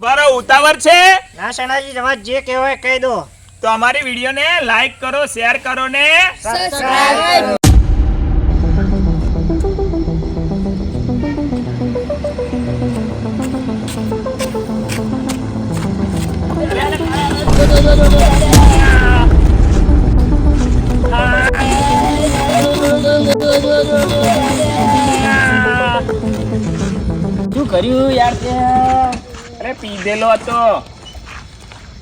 મારો ઉતાવળ છે ના સણાજી તમારે જે કહેવાય કહી દો. તો અમારી વિડીયોને લાઈક કરો, શેર કરો ને સબસ્ક્રાઇબ. શું કર્યું યાર તે? અરે પીધેલો હતો.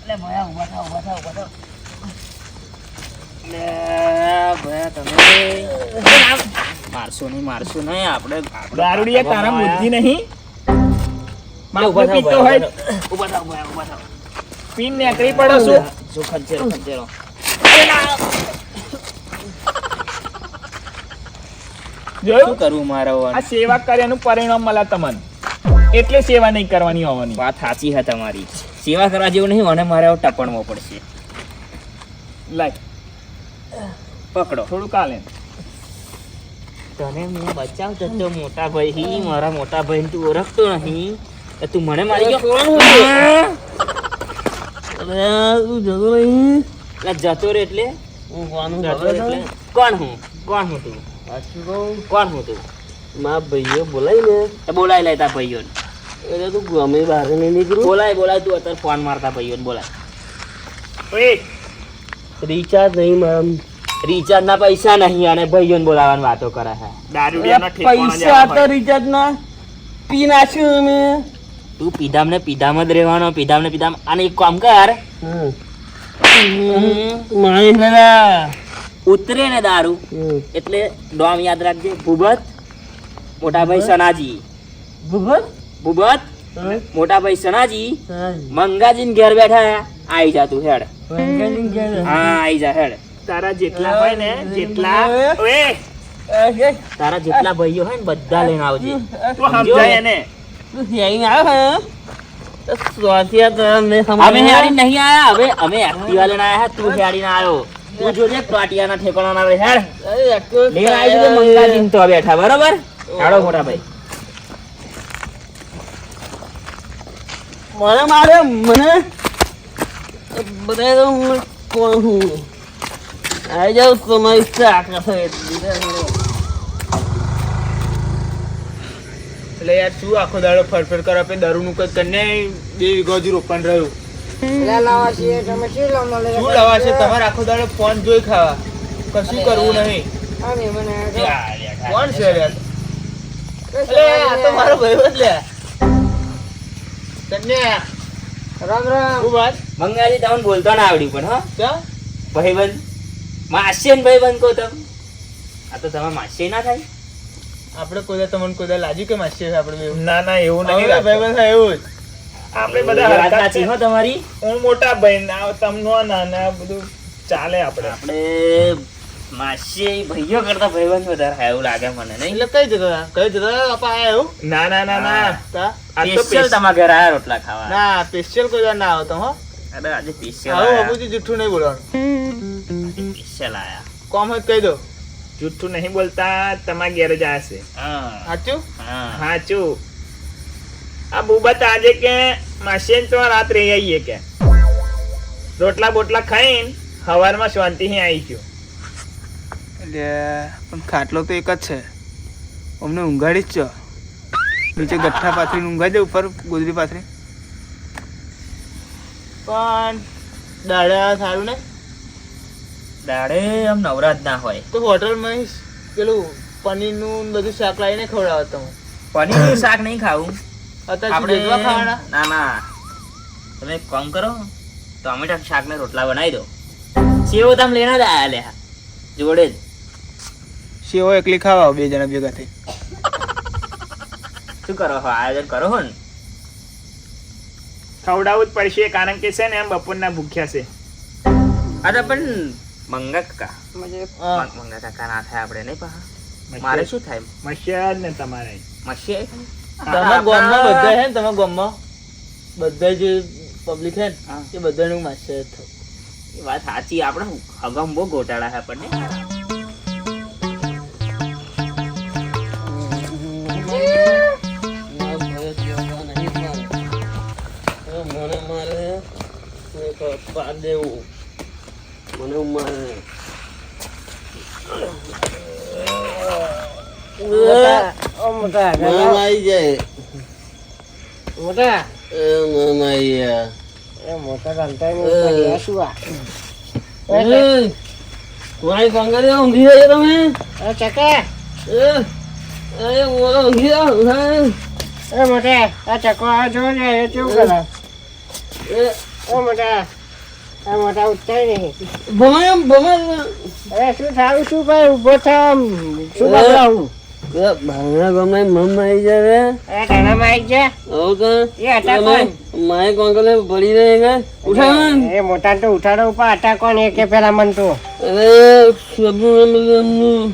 એટલે ભયા ઉભા થાવ એટલે ભયા તમે મારશો નહીં આપણે દારૂડિયા તારા બુદ્ધિ નહીં. ઉભા માપનો થાવ પીતો હોય ઉભા થાવ પીન નેકરી પડો છું. શું ખંચેરો જોયું શું કરવું મારા આ સેવા કર્યાનું પરિણામ મળે તમને. એટલે સેવા નહીં કરવાની હોવાની. વાત સાચી છે તમારી. સેવા કરવા જેવું નહીં અને મારે હવે ટપણવો પડશે. લાય પકડો. થોડું કાલે તને મેં બચાવતો તો મોટા ભાઈ, મારા મોટા ભાઈ તું ઓળખતો નહીં તો તું મને મારી ગયો. જતો રે એટલે જતો રે એટલે કોણ હું તું? કોણ હું તું? મારા ભાઈઓ બોલાય ને બોલાય લે તાર ભાઈઓ એટલે તું ગમે બહાર નહીં નીકળું. બોલાય તું અત્યારે ફોન મારતા ભાઈઓ બોલાય. ઓય રિચાર્જ નહીં મારા. રિચાર્જ ના પૈસા નહીં અને ભાઈઓ બોલાવવાની વાતો કરે છે. દારૂડિયાનો ઠેકાણો જ પૈસા આવો તો હોય. રિચાર્જ ના પી નાખ્યું અમે. તું પીધામ ને પીધામ જ રહેવાનો. પીધામ અને એક કામ કર, મારી ના ઉતરે ને દારૂ એટલે ડોમ યાદ રાખજે. ભૂબત મોટાભાઈ સનાજી, ભૂબત મોટાભાઈ સનાજી મંગાજીને ઘેર બેઠા. આઈ જા તું હેડ. હા આઈ જા હેડ. તારા જેટલા હોય ને જેટલા ઓય તારા જેટલા ભાઈઓ હોય ને બધા લઈને આવજે. તું સમજાય એને. અમે હેડી નહીં આયા, હવે અમે એક્ટિવા લઈને આયા. તું હેડીને આવ્યો. તું જોજે પાટિયાના ઠેકાણા ના હેડ. લઈને આવી જજો મંગાજીને તો બેઠા. બરોબર હેડો મોટા ભાઈ. મને મારે મને બધા તો હું કોણ હું આવી જાઉં તમારી શાક એટલે યાર શું આખો દાડો ફરફર કરો આપણે દારૂનું કઈ કરીને 2 વીઘા હજુ રોપણ રહ્યું. પેલા લાવા છીએ તમે શું લાવવા લઈ શું લવાશે તમારે આખો દાડો ફોન જોઈ ખાવા, કશું કરવું નહીં. આને મને કોણ છે યાર? અલે આ તો મારો ભાઈબંધ લે કન્યા રામ રામ. શું વાત? મંગાજી તમને બોલતો ના આવડ્યું પણ હા ક્યાં? ભાઈબંધ માસી ને ભાઈબંધ કહો તમે. આ તો તમે માસી ના થાય. આપણે કોઈ તમને કોઈ લાગ્યું કે માસી છે આપણે બેવ? ના એવું નહીં ભાઈબંધ થાય એવું જ. આપણે બધા વાત હરકત સાચી છે. હો તમારી. હું મોટા ભાઈ ના તમનો નાના બધું ચાલે આપણે. આપણે માસી ભાઈઓ કરતા ભાઈબંધ વધારે થાય એવું લાગે મને નહીં. એટલે કઈ જગ્યા આપા આયા એવું ના તા? આ તો સ્પેશિયલ તમારા ઘરે આયા રોટલા ખાવા. ના સ્પેશિયલ કોઈ વાર ના આવતો હો. અરે આજે સ્પેશિયલ આવું આયા. બાબુજી જુઠ્ઠું નહીં બોલવાનું. સ્પેશિયલ આયા. કોમ હોય તો કહી દો. જુઠ્ઠું નહીં બોલતા, તમારા ઘેર જ હશે. હા સાચું? હા. હાચું. આ બુબત આજે કે માસી તો રાત રહી આવીએ કે રોટલા બોટલા ખાઈને સવારમાં શાંતિથી આવી ગયો. એટલે પણ ખાટલો તો એક જ છે. અમને ઊંઘાડી જ છો. નીચે ગઠ્ઠા પાથરીને ઊંઘાઈ દે, ઉપર ગોદડી પાથરી. પણ દાડા સારું ને દાડે આમ નવરાત ના હોય. તો હોટલમાં પેલું પનીરનું બધું શાક લાવીને ખવડાવો તમે. પનીરનું શાક નહીં ખાવું અત્યારે આપણે. ભેજવા ખાવાના. ના તમે એક કામ કરો, ટોમેટા શાક ને રોટલા બનાવી દો. સેવો તમે લેના જ આયા લે જોડે જ. સેવો એકલી ખાવા 2 જણા ભેગા થઈ. શું કરો છો? આયોજન કરો છો ને. ખવડાવવું જ પડશે કારણ કે છે ને એમ બપોરના ભૂખ્યા છે. અરે પણ મંગા કાકા હા. મંગા કાકા ના થાય આપણે નહીં પા. મારે શું થાય? મસ્યા જ ને તમારે. મશી તમે ગામમાં બધા છે ને, તમે ગામમાં બધા જે પબ્લિક છે ને હા. એ બધાનું માસ્ટર થયું. એ વાત સાચી. આપણે હગમ બહુ ગોટાળા છે આપણને. મને મારે પપ્પા દેવું મને મારે ઓ મોટા મમ આવી જાય મોટા મમ આવી ગયા એ મોટા રમતા નહીં શું આ મારી બંગાળી ઊંઘી જાય તમે ચકે અરે મોરો ઊંઘી જાઓ એ મોટા આ ચકો આ જો ને એ કેવું કરે ઓ મોટા આ મોટા ઉઠતા નહીં ભમાય અરે શું થાવું શું ભાઈ ઉભો થા શું બગડાવું ભાંગણા ગમે મમ આવી જાય એ ટાણામાં આવી ગયા હવે એ હતા કોણ માય કોંકલે પડી રહે કે ઉઠાણ એ મોટા તો ઉઠાડો ઉપર હતા કોણ એ કે પેલા મન તો અરે સબનું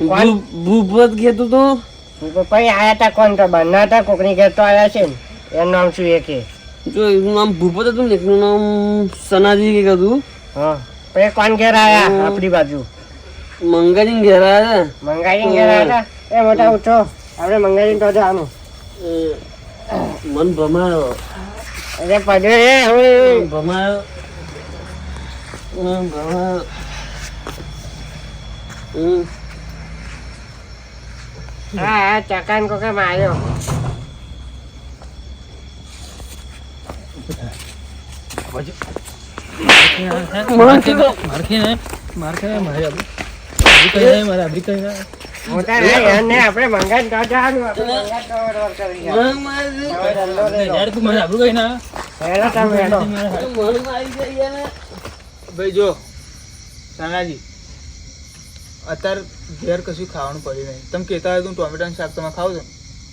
કોણ ભૂપત કહેતું તો પછી આયા હતા કોણ તો બન્ના હતા કોકની ઘેર તો આવ્યા છે ને એનું નામ શું એ કે જો એનું નામ ભૂપત હતું ને એકનું નામ સનાજી કે કહેતું હા પછી કોણ ઘેર આયા આપણી બાજુ મંગાજી ઘેર આવ્યા મંગાજી ઘેર આવ્યા હતા એ મોટા ઉઠો આપણે મંગાજી તો જવાનું મન ભમાયો અરે પડ્યો એ હવે ભમાયો ભમાયો હા હા ચકાન કોકે માર્યો મોટા નહીં અને આપણે મંગાજી તો જવાનું આપણે મંગાજી તો રોડ કરી જવાનું. હવે ધંધો લઈ લો. હેલો તમે હેલો. ભાઈ જો સાનાજી અત્યારે ઘેર કશું ખાવાનું પડ્યું નહીં તમે કહેતા હોય તો ટોમેટાનું શાક તમે ખાવ છો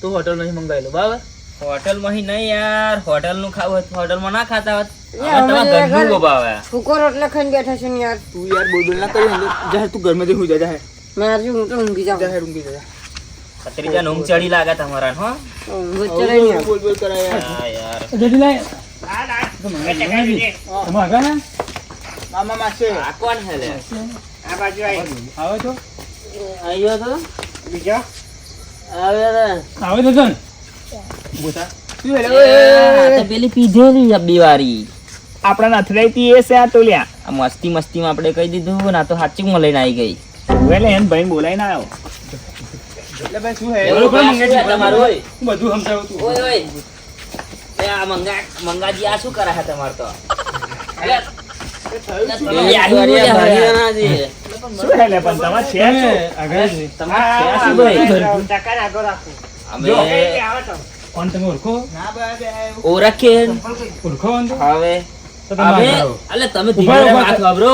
તો હોટલ નહીં મંગાવી લો બરાબર હોટલ માં નહીં યાર હોટલ નું ખાવું હોય હોટલ માં ના ખાતા હોત યાર, હવે અમે તમારા ઘરનું ઘર- ગોબાવે. ફૂકો રોટલા ખાઈને બેઠા છે ને યાર તું યાર બોલ ના કરી જાહેર તું ઘરમાં જઈ હુઈ જા જાહેર મારી હું તો ઊંઘી જાઉં જાહેર ઊંઘી જા ત્રીજા ઊંઘ ચડી લાગે તમારા હો ઊંઘ જ ચડે નહીં બોલ બોલ કરાય યાર હા યાર મામા માસે આ કોણ હે લે આ બાજુ આવી આવ્યો તો બીજો આવ્યા શું હેલે આ તો પેલી પીધેલી અબ્બી વારી આપણા નથરાઈથી એ છે આ તો લ્યા આ મસ્તી મસ્તીમાં આપણે કહી દીધું ના તો સાચી માં લઈને આવી ગઈ વેલે એને ભાઈ બોલાઈને આવ્યો એટલે ભાઈ શું હે તમારું હોય બધું સમજાવું તું ઓય ઓય એ આ મંગાજી આ શું કરે છે તમાર તો પેલી આડી બોલ્યા હવે. શું હેલે પણ તમારે છે શું? તમારે છે શું ભાઈ? ચકાન આગળ રાખું અમે એ આવો તો ના ભાઈ ઓળખે હવે હવે અલે તમે ધીરે વાત વાપરો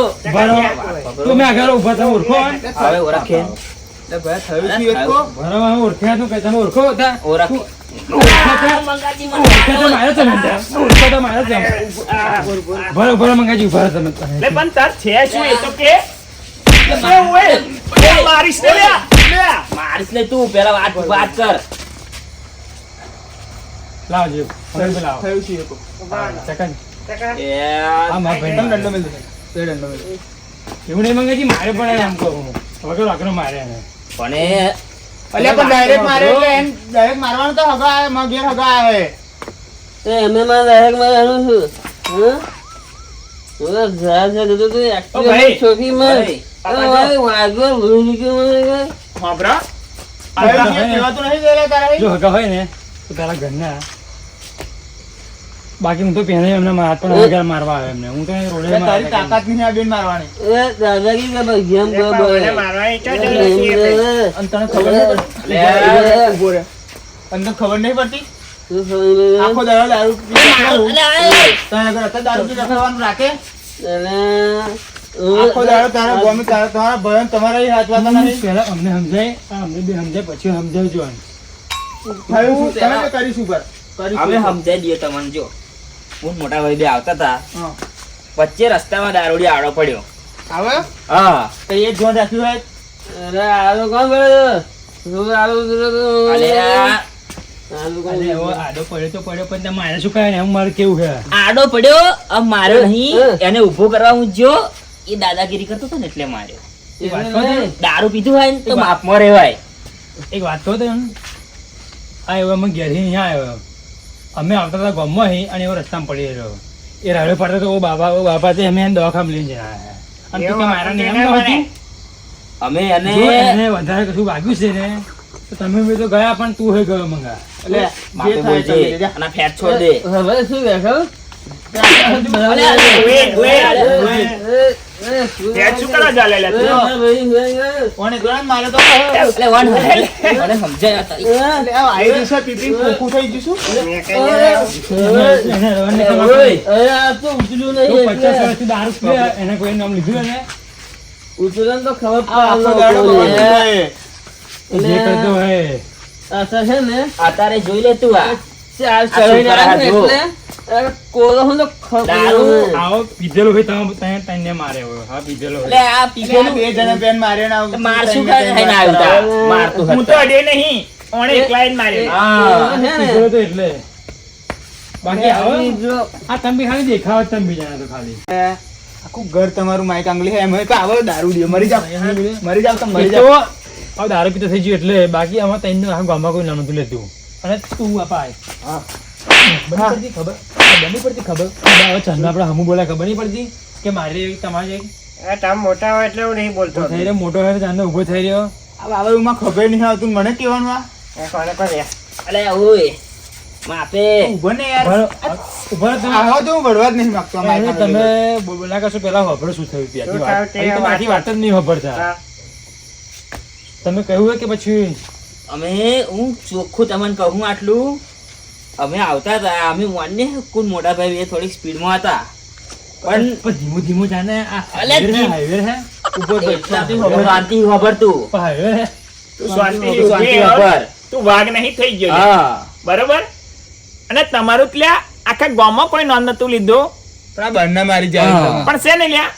હવે ઓળખે એટલે ભાઈ થયું શું એક કો ઓળખે મંગાજી એટલે પણ તાર છે શું એ તો કે શું હોય? એ મારીશ ને લ્યા. લ્યા. મારીશ લે તું પેલા વાત કર થયું શું એક કો ચકાન એ તમે દંડો મેલ દો તે દંડો મેલ પણ એ અલ્યા પણ ડાયરેક્ટ મારે એટલે એમ ડાયરેક્ટ મારવાનું તો હગા આવે માં ઘેર હગા આવે અમે માં ડાયરેક્ટ માં એનું છું હા ઘર છે તો તું ઓ ભાઈ. છોકરી માં ભાઈ. વાગો ભૂલી ગયો મને હાંભળો? કહેવાતું નહીં ગયેલા તારા જો હગા હોય ને તો તારા ઘરના બાકી હું તો પહેલા એમને હાથ પણ વગર મારવા આવે એમને હું તો અહીં રોડે તારી મારવા તાકાત નહીં આ બેન મારવાની એ દાદાગી કે ભાઈ જેમ એ બાબાને મારવા ઈચ્છા છે ને એ ભાઈ. અને તને ખબર નહીં પડતી ઉભો રહે અને તને ખબર નહીં પડતી આખો દાડો દારૂ પી તને અગર અત્યારે દારૂ પી રખડવાનું રાખે આખો દાડો તારા ગોમે તમારા ભયન તમારા હાથ વાતા નહીં પહેલા અમને સમજાય અમને બે સમજાય પછી સમજાવજો આને. થયું શું તમે તો કરીશું પર અમે સમજાઈ દઈએ તમને જો હું મોટા ભાઈ બે આવતા હતા હા વચ્ચે રસ્તામાં દારૂડી આડો પડ્યો આવે હા તો એ જોન રાખ્યું હોય અરે આલો કોણ બોલે આલો અલે આ અરે એવો આડો પડ્યો તો પડ્યો પણ તમે મારે શું કહે ને એમ મારે કેવું છે આડો પડ્યો આમ માર્યો નહીં એને ઊભો કરવા હું જો એ દાદાગીરી કરતો હતો ને એટલે માર્યો એક વાત કહો તો, દારૂ પીધું હોય ને તો માપમાં રહેવાય એક વાત કહો તો એમ. આ એવો અમે ઘેરથી અહીંયા આવ્યો અમે આવતા હતા ગામમાં અહીં અને એવો રસ્તામાં પડી રહ્યો. એ રાડો પાડતો તો ઓ બાપા તે અમે એને દવાખાને લઈને જયા આયા. અને તું કે મારા નિયમ ન હતું? અમે જો એને એને વધારે કશું વાગ્યું છે ને તો તમે બી તો ગયા પણ તું હે ગયો મંગા. એટલે માપે જે થાય બોલજે તે જા. અને ફેટ છોડ દે. હવે શું કહે ખબર? ત્યાં શું કરવા ચાલે લે તું? કોણે ગળામાં માર્યો તો? એટલે વન મને સમજાય આ તારી. એટલે આ આઈ દિવસે પીપી ખોખું થઈ ગયું શું? એને રવાને ખબર પડી. આ તો ઉતર્યું તું નહીં 50 વર્ષથી દારૂ પીએ, એને કોઈ નામ લીધું એને? ઉતર્યું તો ખબર આ આખો દાડો પડે બગાડી જે કરતો હોય. અસર છે ને અત્યારે જોઈ લે તું આ ચાર આ શું ચડાઈને કરે આવે ને જો. એટલે કોરો હું તો ખબર દારૂ. આવો પીધેલો હોય તમે તને મારે હોય. હા પીધેલો એટલે હોય. આ એટલે આ પીપેલું બે જણા બેન માર્યો ને આ મારશું ખાઈને આવ્યું તા. મારતું હું તો હતા. અડે નહીં, ઓણે એકલા જ માર્યો. હા હે ને? પીધેલો તો એટલે બાકી આવો જો આ તમે બી ખાલી દેખાવ જ તમે બીજાના તો ખાલી. આખું ઘર તમારું માઈક આંગળી હે એમ તો આવો દારૂ દિયો મરી જાવ મરી જાવ તો મરી એક જાવ તો હવે દારૂ પીતો થઈ ગયું એટલે બાકી આમાં તઈને આખા ગામમાં કોઈ નામ નતું લેતું. અને તું અપાય બની પડતી ખબર હવે ચંદા આપણે હમું બોલ્યા ખબર નહીં પડતી કે મારી તમારે મોટા હોય એટલે હું નહીં બોલતો થઈ રહ્યો મોટો હોય ચાંદો ઉભો થઈ રહ્યો. આ બાબામાં ખબર નહીં આવતું મને કેવાનું આ કોને કોને અલે ઓય માપે ઉભો ને યાર ઉભો રહો તમે. આવો તો હું વળવા જ નહીં માંગતો આ માઈક તમે આંગળી. બોલા કરશો પેલા ખબર શું થયું હતી આખી શું વાત. થયું તે હજી તમે આખી વાત જ નહીં ખબરતા. હા. તમે કહ્યું હોય કે પછી અમે હું ચોખ્ખું તમને કહું આટલું અમે આવતા હતા અમે માન્ય કોણ મોટા ભાઈ એ થોડીક સ્પીડમાં હતા પણ ધીમું ધીમું જાને આ અલે હાઈવે હે ઉપર એટલાથી શાંતિ ખબર તું હાઈવે હે તું શાંતિ તું શાંતિ ઉભી રહો. ખબર તું વાઘ નહીં થઈ ગયો લે. હા બરોબર? અને તમારું જ લ્યા આખા ગામમાં કોઈ નોંધ નતું લીધું. પણ આ બંને મારી જાય હા. તમે. પણ છે ને લ્યા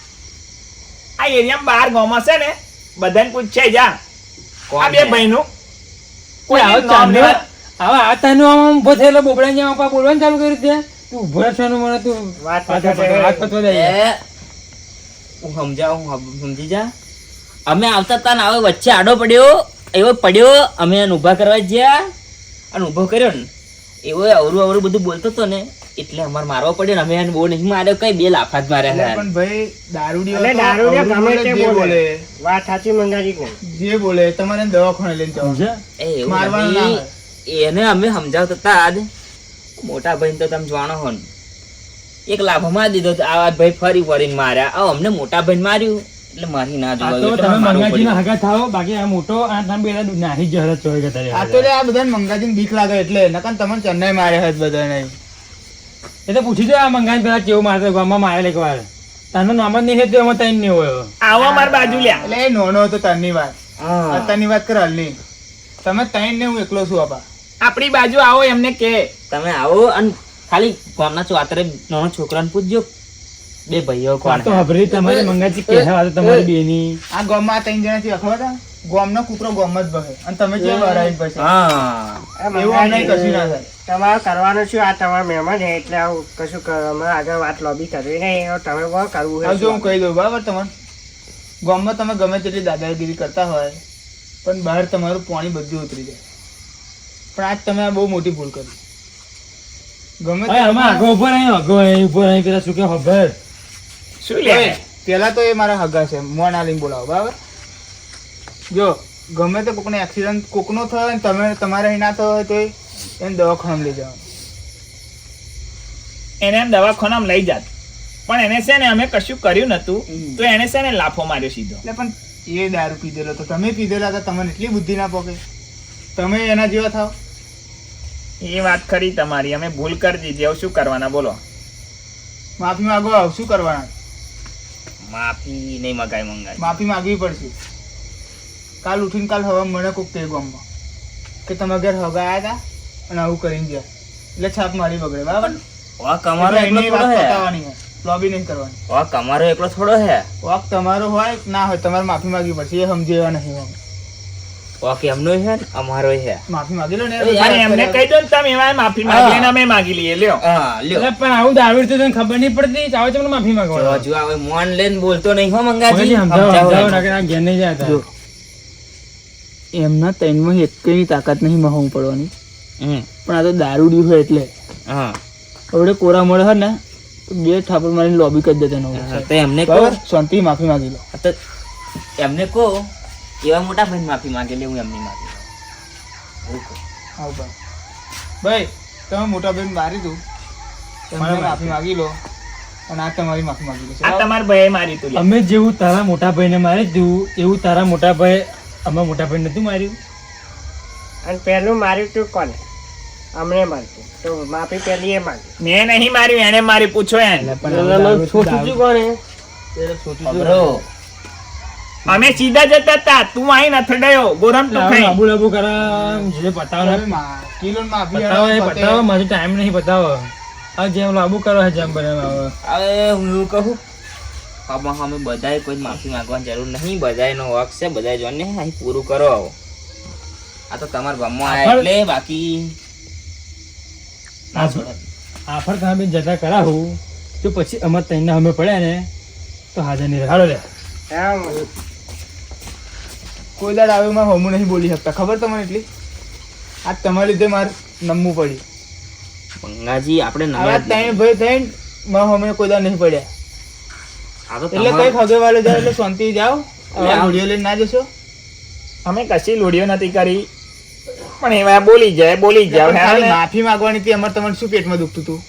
આ એરિયામાં બાર ગામમાં છે ને બધાને પૂછે જા આ બે ભાઈનું કોઈ આવો નામ ચાંદો લેવા- આવા આ તાનો આમ ઉભો થયેલો બોબડા જેમ આપા બોલવાનું ચાલુ કર્યું તે તું ઉભો રહે છે ને મને તું વાત વાત પતવા દે એ હું સમજાવું સમજી જા અમે આવતા તા ને હવે વચ્ચે આડો પડ્યો એવો પડ્યો અમે એને ઊભા કરવા ગયા અને ઊભો કર્યો ને એવો અવરું અવરું બધું બોલતો હતો ને એટલે અમારે મારવો પડ્યો ને અમે એને બહુ નહીં માર્યો કઈ બે લાફા જ માર્યા એટલે હતા. પણ ભાઈ દારૂડિયો એટલે તો દારૂડિયો અવરું ગમે તે જે બોલે. વાત સાચી મંગાજી કે જે બોલે તમારે દવાખાને લઈને જવાનું. સમજે? એ એવું મારવાનું ના નહીં. એને અમે સમજાવતા હતા જ મોટા ભાઈને તો તમે જાણો હો ને એક લાફો મારી દીધો તો આ ભાઈ ફરી ફરીને માર્યા આ અમને મોટા ભાઈને માર્યું એટલે મારી ના આ જોવા તો એટલે તમે મારવું મંગાજીના પડ્યું. હગા થાઓ બાકી આ મોટો આ તમે બેલા નાહી જ હરત ચોય ગતા આ તો લે આ બધાને મંગાજીને બીક લાગે એટલે નકર તમને ચેન્નાઈ મારે હજ બધાને. એ તો પૂછી દો આ મંગાઈ પેલા કેવું મારતો ગામમાં મારેલ એકવાર તાનો નામ જ નહીં તો એમાં તૈન નહીં હોય આવો માર બાજુ લ્યા એટલે એ નોનો હતો તારની વાત હા. અત્યારની વાત કર હાલની તમે તૈન ને હું એકલો છું આપા આપણી બાજુ આવો એમને કે તમે આવો અને ખાલી ગામના ચોતરે નાનો છોકરાને પૂછજો બે ભાઈઓ કોણ તો હબરી તમારી મંગાજી કે વાત તમારી બેની આ ગામમાં આ ત્રણ જણાથી અખવાતા ગામનો કૂતરો ગામમાં જ બહે અને તમે જે વરાઈ પછી હા એવું આમ નહીં કશું ના થાય. તમારે કરવાનું શું આ તમારા મહેમાન છે એટલે આવું કશું અમે આગળ વાત લોબી કરવી નહીં હવે તમે કોણ કરવું હવે જો હું છે કહી દઉં બરાબર તમને ગામમાં તમે ગમે તેટલી દાદાગીરી કરતા હોય પણ બહાર તમારું પાણી બધું ઉતરી જાય પણ આજ તમે આ બહુ મોટી ભૂલ કરી ગમે તે આમાં આગો ઉભો નહીં આગો અહીં ઉભો નહીં પેલા શું કે ખબર શું લ્યા પેલા તો એ મારા હગા છે મોં ના લઈને બોલાવો બરાબર જો ગમે તે કોકને એક્સિડન્ટ કોકનો થયો હોય ને તમે તમારે અહીં ના થયો હોય તો એને દવાખાનામાં લઈ જવાનું. એને એમ દવાખાનામાં લઈ જાત પણ એને છે ને અમે કશું કર્યું નતું તો એને છે ને લાફો માર્યો સીધો. એટલે પણ એ દારૂ પીધેલો તો તમે પીધેલા હતા તમને એટલી બુદ્ધિ ના પોકે તમે એના જેવા થાવ. એ વાત ખરી તમારી અમે ભૂલ કરી દીધી હવે શું કરવાના બોલો. માફી માંગો આવ શું કરવાના માફી નહીં મગાય મંગાય માફી માંગવી પડશે. કાલ ઉઠીને કાલ હવા મને કોક તે ગામમાં કે તમારા ઘર હગા આવ્યા હતા અને આવું કરીને ગયા એટલે છાપ મારી બગડે બરાબર. વાક અમારો એટલે એકલો એની થોડો વાત હે પતાવવાની છે લોબી નહીં કરવાની. વાક અમારો એકલો થોડો હે વાક તમારો હોય કે ના હોય તમારે માફી માંગવી પડશે એ સમજે એવા નહીં અમે. વાક એમનો હે ને અમારો હે માફી માંગી લો ને અરે યાર, અને એમને કહી દો ને તમે એમાં માફી માંગી લઈને અમે માંગી લઈએ લ્યો. હા લ્યો એટલે પણ આવું દારૂ તો તને ખબર નહીં પડતી ચાલો તમને માફી માંગો જો જો હવે મોન લઈને બોલતો નહીં હો મંગાજી સમજાવો સમજાવો સમજાવો નકર આ ઘેર નહીં જતા જો એમના તૈનમાં એકેયની તાકાત નહીં મહાવું પડવાની હમ. પણ આ તો દારૂડિયું હોય એટલે હા હવે કોરા મળે હે ને તો બે ઠાપર મારીને લોબી કરી દેતા નવો તો એમને કહો બરાબર શાંતિ માફી માંગી લો. તો એમને કહો એવા મોટા ભાઈ માફી માંગે લે હું એમની માફી આવ ભાઈ તમે મોટા ભાઈ મારી તું તમે માફી માંગી લો અને આ તમારી માફી માંગી લો. આ તમારા ભાઈએ મારી તું લે. અમે જેવું તારા મોટા ભાઈને મારી દીધું એવું તારા મોટા ભાઈ અમારા મોટા ભાઈ નતું માર્યું. અને પહેલું માર્યું તું કોને? અમને મારતું તો માફી પહેલી એ માંગી. મેં નહીં માર્યું, એને મારી, પૂછો એને. છોટું છું કોને? ખબરો અમે સીધા જતા હતા, તું આઈ નથડાયો ગોરમ તું ખાઈ. લાબુ લાબુ કરા જે પતાવો કિલો માફી પતાવો એ પતાવો મારે ટાઈમ નહીં પતાવો. આ જેમ લાબુ કરો છે જેમ બને આવે. હવે હું એવું કહું આમાં અમે બધાએ કોઈ માફી માંગવાની જરૂર નહીં, બધાયનો હક છે, બધાએ જોને અહીં પૂરું કરો. આવો આ તો તમારા ગામમાં આયા એટલે બાકી ના છોડે. આફર કામે જતા કરાવું તો પછી અમાર તઈને અમે પડ્યા ને તો હાજર નહીં હાલો લે. કોઈ દાડ આવે માં હોમું નહીં બોલી શકતા, ખબર તમને એટલી? આ તમારી લીધે મારે નમવું પડ્યું. મંગાજી આપણે આવા નવા ત્રણ ભાઈ થઈને માં હોમે કોઈ દાડ નહીં પડ્યા. આ તો એટલે કઈ ખગે વાળો જાય એટલે શાંતિ જાઓ. એટલે આ વિડીયો લઈને ના જશો. અમે કશી લોડીઓ નથી કરી, પણ એવા બોલી જાય ખાલી માફી માંગવાની હતી. અમારે તમને શું પેટમાં દુખતું હતું?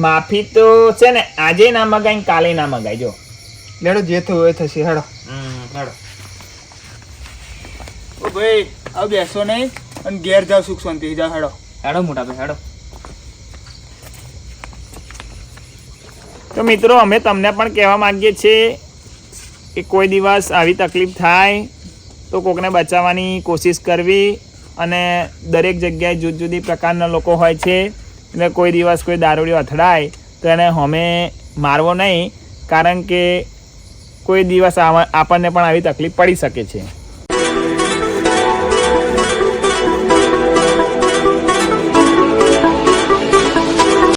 માફી તો છે ને આજે ના મગાય ને કાલે ના મગાય. જો લેડો જે થયું એ થશે. હેડો હેડો. ઓ ભાઈ હવે બેસો નહીં અને ઘેર જાઓ સુખ શાંતિ જાઓ. હેડો હેડો મોટા ભાઈ હેડો. તો મિત્રો અમે તમને પણ કહેવા માંગીએ છીએ કે કોઈ દિવસ આવી તકલીફ થાય તો કોકને બચાવવાની કોશિશ કરવી. અને દરેક જગ્યાએ જુદી જુદી પ્રકારના લોકો હોય છે, એટલે કોઈ દિવસ કોઈ દારૂડિયો અથડાય તો એને હોમે મારવો નહીં, કારણ કે કોઈ દિવસ આપણને પણ આવી તકલીફ પડી શકે છે.